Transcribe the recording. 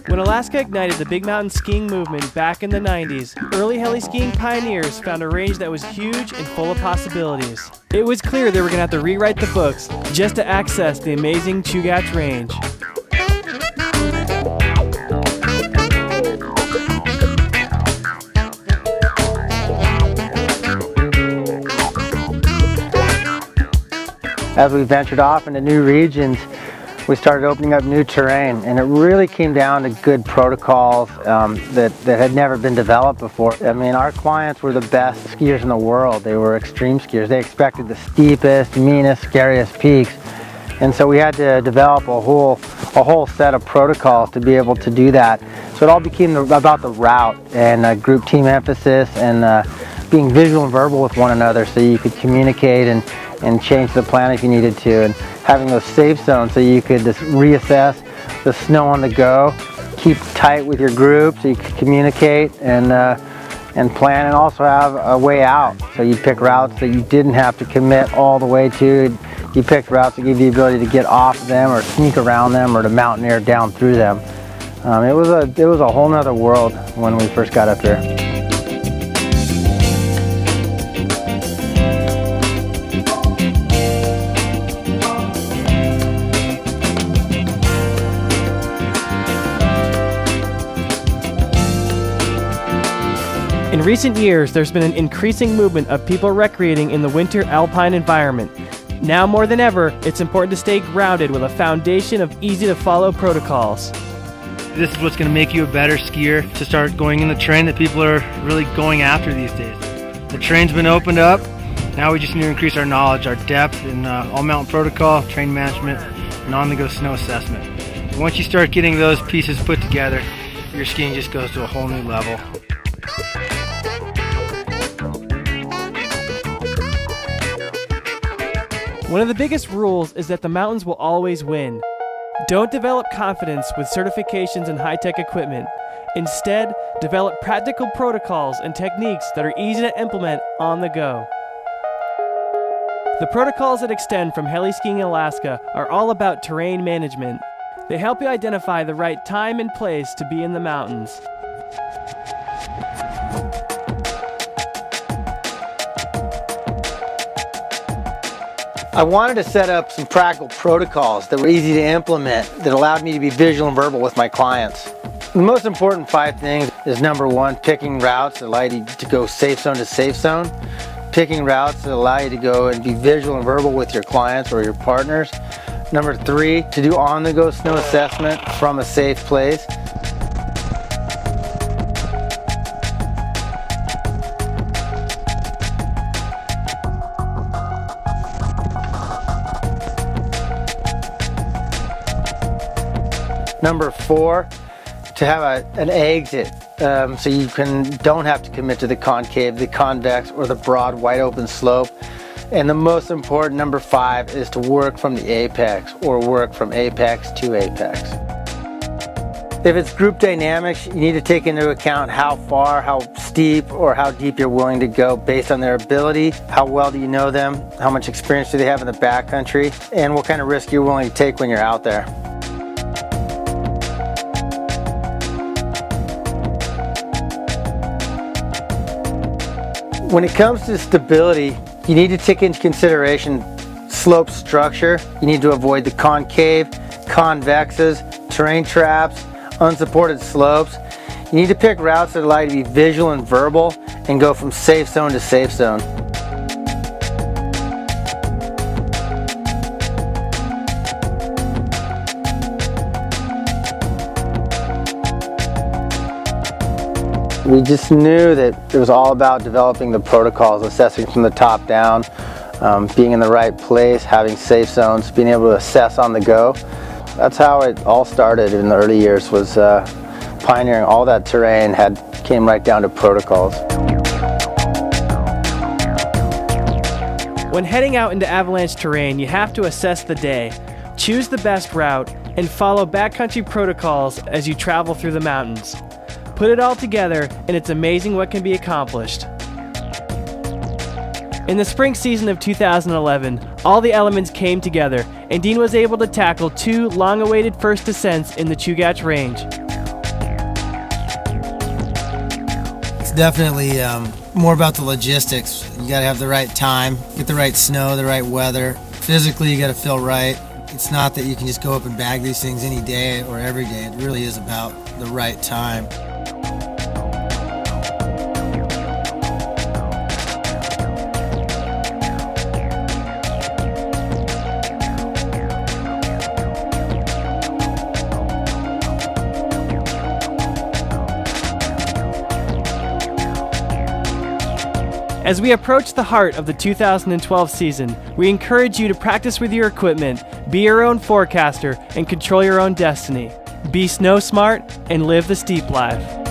When Alaska ignited the big mountain skiing movement back in the 90s, early heli skiing pioneers found a range that was huge and full of possibilities. It was clear they were going to have to rewrite the books just to access the amazing Chugach Range. As we ventured off into new regions, we started opening up new terrain, and it really came down to good protocols that had never been developed before. I mean, our clients were the best skiers in the world. They were extreme skiers. They expected the steepest, meanest, scariest peaks. And so we had to develop a whole set of protocols to be able to do that. So it all became about the route and group team emphasis and being visual and verbal with one another so you could communicate and change the plan if you needed to, and having those safe zones so you could just reassess the snow on the go, keep tight with your group so you could communicate and plan, and also have a way out. So you pick routes that you didn't have to commit all the way to. You picked routes that give you the ability to get off them or sneak around them or to mountaineer down through them. It was a whole nother world when we first got up here. In recent years, there's been an increasing movement of people recreating in the winter alpine environment. Now more than ever, it's important to stay grounded with a foundation of easy-to-follow protocols. This is what's going to make you a better skier, to start going in the terrain that people are really going after these days. The terrain's been opened up. Now we just need to increase our knowledge, our depth in all mountain protocol, terrain management, and on-the-go snow assessment. Once you start getting those pieces put together, your skiing just goes to a whole new level. One of the biggest rules is that the mountains will always win. Don't develop confidence with certifications and high-tech equipment. Instead, develop practical protocols and techniques that are easy to implement on the go. The protocols that extend from heli skiing in Alaska are all about terrain management. They help you identify the right time and place to be in the mountains. I wanted to set up some practical protocols that were easy to implement, that allowed me to be visual and verbal with my clients. The most important 5 things is, number 1, picking routes that allow you to go safe zone to safe zone. Picking routes that allow you to go and be visual and verbal with your clients or your partners. Number 3, to do on-the-go snow assessment from a safe place. Number 4, to have an exit so you don't have to commit to the concave, the convex, or the broad wide open slope. And the most important, number 5, is to work from the apex or work from apex to apex. If it's group dynamics, you need to take into account how far, how steep, or how deep you're willing to go based on their ability. How well do you know them? How much experience do they have in the backcountry? And what kind of risk you're willing to take when you're out there. When it comes to stability, you need to take into consideration slope structure. You need to avoid the concave, convexes, terrain traps, unsupported slopes. You need to pick routes that allow you to be visual and verbal and go from safe zone to safe zone. We just knew that it was all about developing the protocols, assessing from the top down, being in the right place, having safe zones, being able to assess on the go. That's how it all started in the early years, was pioneering all that terrain, came right down to protocols. When heading out into avalanche terrain, you have to assess the day, choose the best route, and follow backcountry protocols as you travel through the mountains. Put it all together, and it's amazing what can be accomplished. In the spring season of 2011, all the elements came together, and Dean was able to tackle 2 long-awaited first descents in the Chugach Range. It's definitely more about the logistics. You got to have the right time, get the right snow, the right weather. Physically, you got to feel right. It's not that you can just go up and bag these things any day or every day. It really is about the right time. As we approach the heart of the 2012 season, we encourage you to practice with your equipment, be your own forecaster, and control your own destiny. Be snow smart and live the steep life.